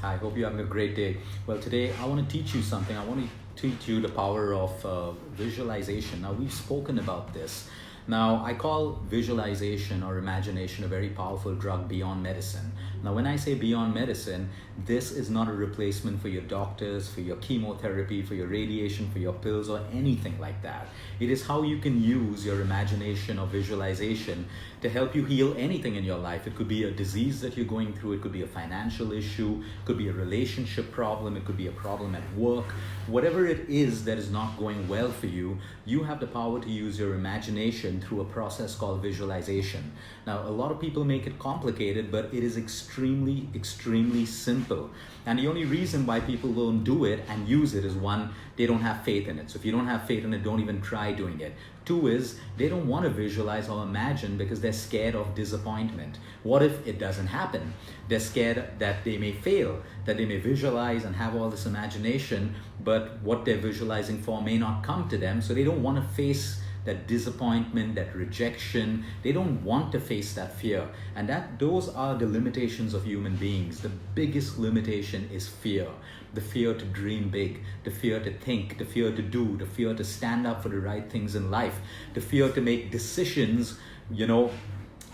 I hope you're having a great day. Well, today I want to teach you something. I want to teach you the power of visualization. Now, we've spoken about this. Now, I call visualization or imagination a very powerful drug beyond medicine. Now, when I say beyond medicine, this is not a replacement for your doctors, for your chemotherapy, for your radiation, for your pills, or anything like that. It is how you can use your imagination or visualization to help you heal anything in your life. It could be a disease that you're going through, it could be a financial issue, it could be a relationship problem, it could be a problem at work. Whatever it is that is not going well for you, you have the power to use your imagination through a process called visualization. Now, a lot of people make it complicated, but it is extremely simple. And the only reason why people don't do it and use it is, one, they don't have faith in it. So if you don't have faith in it, don't even try doing it. Two is they don't want to visualize or imagine because they're scared of disappointment. What if it doesn't happen? They're scared that they may fail, that they may visualize and have all this imagination, but what they're visualizing for may not come to them. So they don't want to face that disappointment, that rejection. They don't want to face that fear. And those are the limitations of human beings. The biggest limitation is fear. The fear to dream big, the fear to think, the fear to do, the fear to stand up for the right things in life, the fear to make decisions,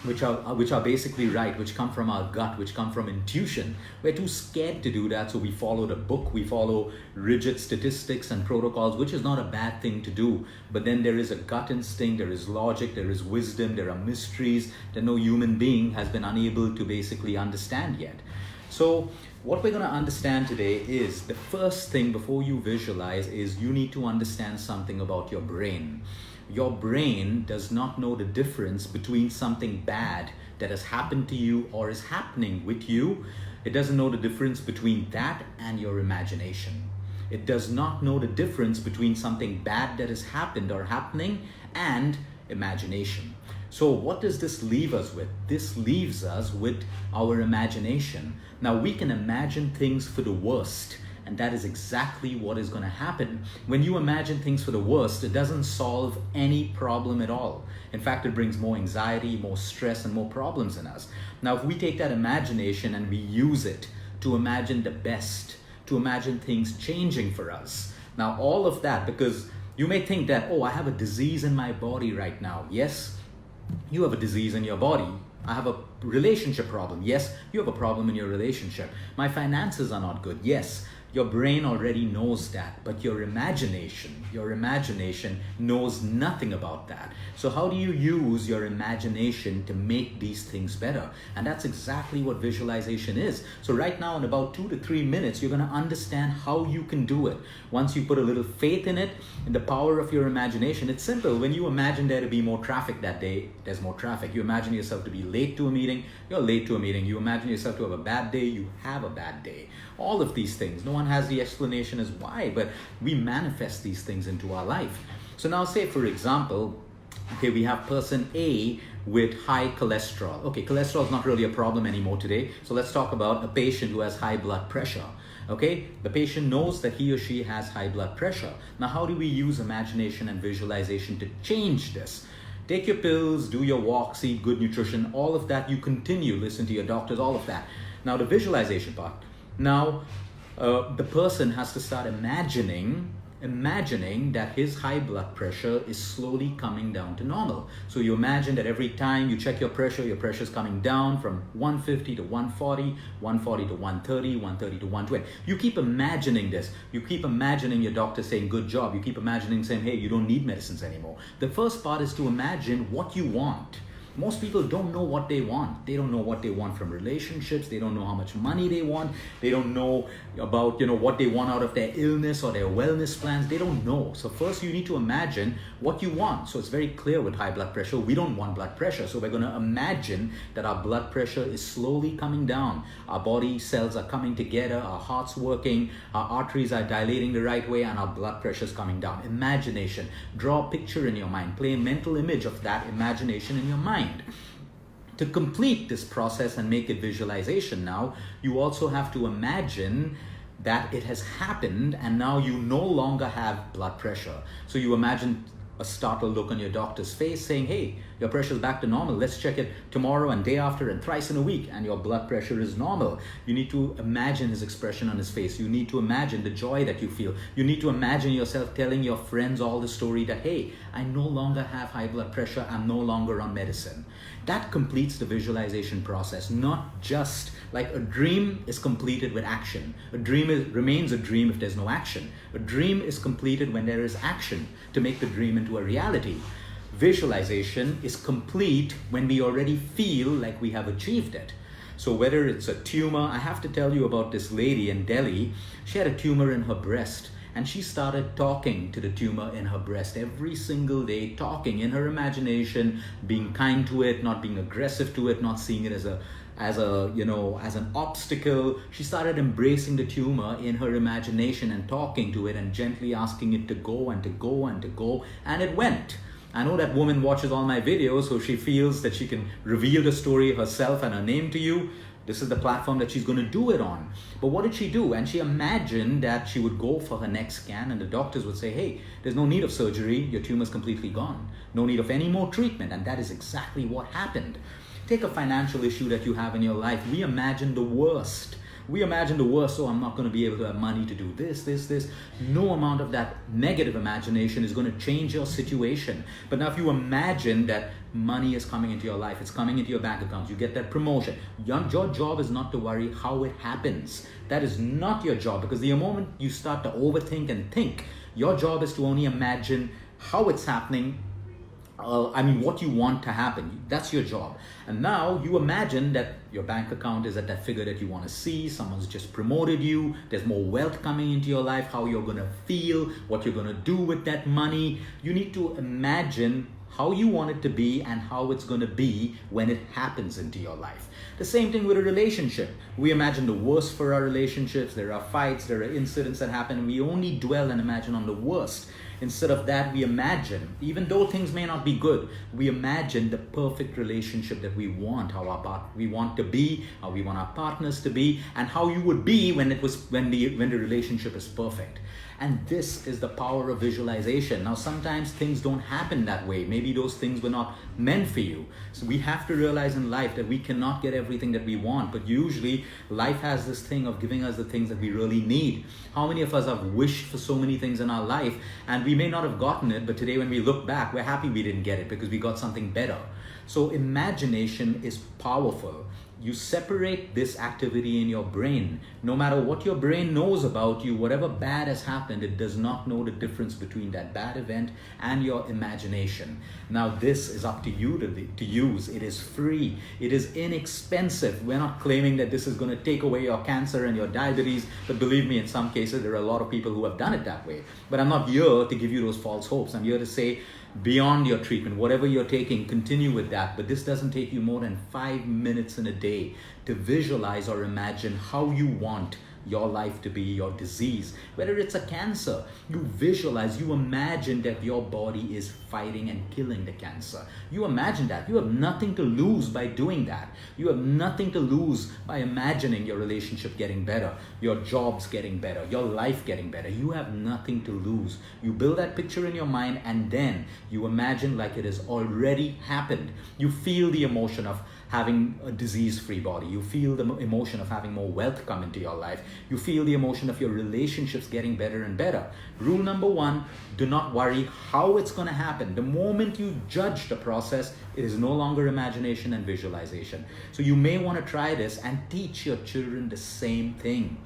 which are basically right, which come from our gut, which come from intuition. We're too scared to do that, so we follow the book, we follow rigid statistics and protocols, which is not a bad thing to do. But then there is a gut instinct, there is logic, there is wisdom, there are mysteries that no human being has been unable to basically understand yet. So what we're going to understand today is the first thing before you visualize is you need to understand something about your brain. Your brain does not know the difference between something bad that has happened to you or is happening with you. It doesn't know the difference between that and your imagination. It does not know the difference between something bad that has happened or happening and imagination. So what does this leave us with? This leaves us with our imagination. Now, we can imagine things for the worst, and that is exactly what is going to happen. When you imagine things for the worst, it doesn't solve any problem at all. In fact, it brings more anxiety, more stress, and more problems in us. Now, if we take that imagination and we use it to imagine the best, to imagine things changing for us. Now, all of that, because you may think that, oh, I have a disease in my body right now. Yes, you have a disease in your body. I have a relationship problem. Yes, you have a problem in your relationship. My finances are not good. Yes, your brain already knows that, but your imagination knows nothing about that. So how do you use your imagination to make these things better? And that's exactly what visualization is. So right now, in about 2 to 3 minutes, you're going to understand how you can do it. Once you put a little faith in it, in the power of your imagination, it's simple. When you imagine there to be more traffic that day, there's more traffic. You imagine yourself to be late to a meeting, you're late to a meeting. You imagine yourself to have a bad day, you have a bad day. All of these things. No one has the explanation as why, but we manifest these things into our life. So now say, for example, okay, we have person A with high cholesterol. Okay, cholesterol is not really a problem anymore today. So let's talk about a patient who has high blood pressure. Okay, the patient knows that he or she has high blood pressure. Now, how do we use imagination and visualization to change this? Take your pills, do your walks, eat good nutrition, all of that. You continue, listen to your doctors, all of that. Now, the visualization part. Now, the person has to start imagining that his high blood pressure is slowly coming down to normal. So you imagine that every time you check your pressure is coming down from 150 to 140, 140 to 130, 130 to 120. You keep imagining this. You keep imagining your doctor saying, good job. You keep imagining saying, hey, you don't need medicines anymore. The first part is to imagine what you want. Most people don't know what they want. They don't know what they want from relationships. They don't know how much money they want. They don't know about, what they want out of their illness or their wellness plans. They don't know. So first you need to imagine what you want. So it's very clear with high blood pressure, we don't want blood pressure. So we're going to imagine that our blood pressure is slowly coming down. Our body cells are coming together. Our heart's working. Our arteries are dilating the right way, and our blood pressure is coming down. Imagination. Draw a picture in your mind. Play a mental image of that imagination in your mind. To complete this process and make it visualization now, you also have to imagine that it has happened and now you no longer have blood pressure. So you imagine a startled look on your doctor's face saying, hey, Your pressure is back to normal. Let's check it tomorrow and day after and thrice in a week, and your blood pressure is normal. You need to imagine his expression on his face. You need to imagine the joy that you feel. You need to imagine yourself telling your friends all the story that, hey, I no longer have high blood pressure. I'm no longer on medicine. That completes the visualization process. Not just like a dream is completed with action. A dream remains a dream if there's no action. A dream is completed when there is action to make the dream into a reality. Visualization is complete when we already feel like we have achieved it. So whether it's a tumor, I have to tell you about this lady in Delhi. She had a tumor in her breast, and she started talking to the tumor in her breast every single day, talking in her imagination, being kind to it, not being aggressive to it, not seeing it as an obstacle. She started embracing the tumor in her imagination and talking to it and gently asking it to go and to go and to go, and it went. I know that woman watches all my videos, so she feels that she can reveal the story herself and her name to you. This is the platform that she's going to do it on. But what did she do? And she imagined that she would go for her next scan, and the doctors would say, hey, there's no need of surgery. Your tumor's completely gone. No need of any more treatment. And that is exactly what happened. Take a financial issue that you have in your life. We imagine the worst. We imagine the worst. Oh, I'm not going to be able to have money to do this. No amount of that negative imagination is going to change your situation. But now if you imagine that money is coming into your life, it's coming into your bank account, you get that promotion. Your job is not to worry how it happens. That is not your job, because the moment you start to overthink and think, your job is to only imagine how it's happening. What you want to happen. That's your job. And now you imagine that your bank account is at that figure that you want to see. Someone's just promoted you. There's more wealth coming into your life, how you're going to feel, what you're going to do with that money. You need to imagine how you want it to be and how it's going to be when it happens into your life. The same thing with a relationship. We imagine the worst for our relationships. There are fights, there are incidents that happen, and we only dwell and imagine on the worst. Instead of that, we imagine, even though things may not be good, we imagine the perfect relationship that we want, we want to be, how we want our partners to be, and how you would be when the relationship is perfect. And this is the power of visualization. Now, sometimes things don't happen that way. Maybe those things were not meant for you. So we have to realize in life that we cannot get everything that we want, but usually life has this thing of giving us the things that we really need. How many of us have wished for so many things in our life, and we may not have gotten it, but today when we look back, we're happy we didn't get it because we got something better. So imagination is powerful. You separate this activity in your brain. No matter what your brain knows about you, whatever bad has happened, it does not know the difference between that bad event and your imagination. Now this is up to you to use. It is free. It is inexpensive. We're not claiming that this is going to take away your cancer and your diabetes, but believe me, in some cases there are a lot of people who have done it that way. But I'm not here to give you those false hopes. I'm here to say, beyond your treatment, whatever you're taking, continue with that. But this doesn't take you more than 5 minutes in a day to visualize or imagine how you want your life to be, your disease. Whether it's a cancer, you visualize, you imagine that your body is fighting and killing the cancer. You imagine that. You have nothing to lose by doing that. You have nothing to lose by imagining your relationship getting better, your jobs getting better, your life getting better. You have nothing to lose. You build that picture in your mind, and then you imagine like it has already happened. You feel the emotion of having a disease-free body. You feel the emotion of having more wealth come into your life. You feel the emotion of your relationships getting better and better. Rule number 1, do not worry how it's going to happen. The moment you judge the process, it is no longer imagination and visualization. So you may want to try this and teach your children the same thing.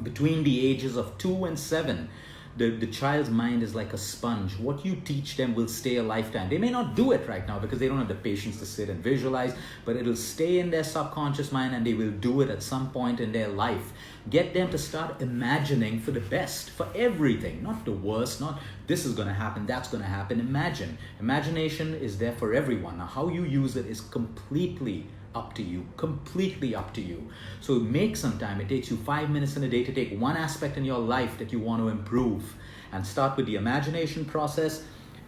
Between the ages of 2 and 7, the child's mind is like a sponge. What you teach them will stay a lifetime. They may not do it right now because they don't have the patience to sit and visualize, but it'll stay in their subconscious mind and they will do it at some point in their life. Get them to start imagining for the best, for everything, not the worst, not this is going to happen, that's going to happen. Imagine. Imagination is there for everyone. Now, how you use it is completely up to you, completely up to you. So make some time. It takes you 5 minutes in a day to take one aspect in your life that you want to improve, and start with the imagination process.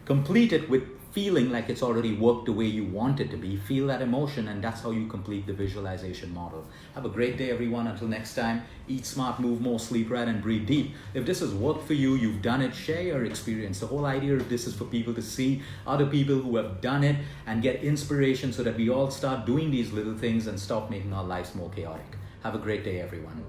Complete it with feeling like it's already worked the way you want it to be. Feel that emotion, and that's how you complete the visualization model. Have a great day, everyone. Until next time, eat smart, move more, sleep right, and breathe deep. If this has worked for you, you've done it, share your experience. The whole idea of this is for people to see other people who have done it and get inspiration so that we all start doing these little things and stop making our lives more chaotic. Have a great day, everyone.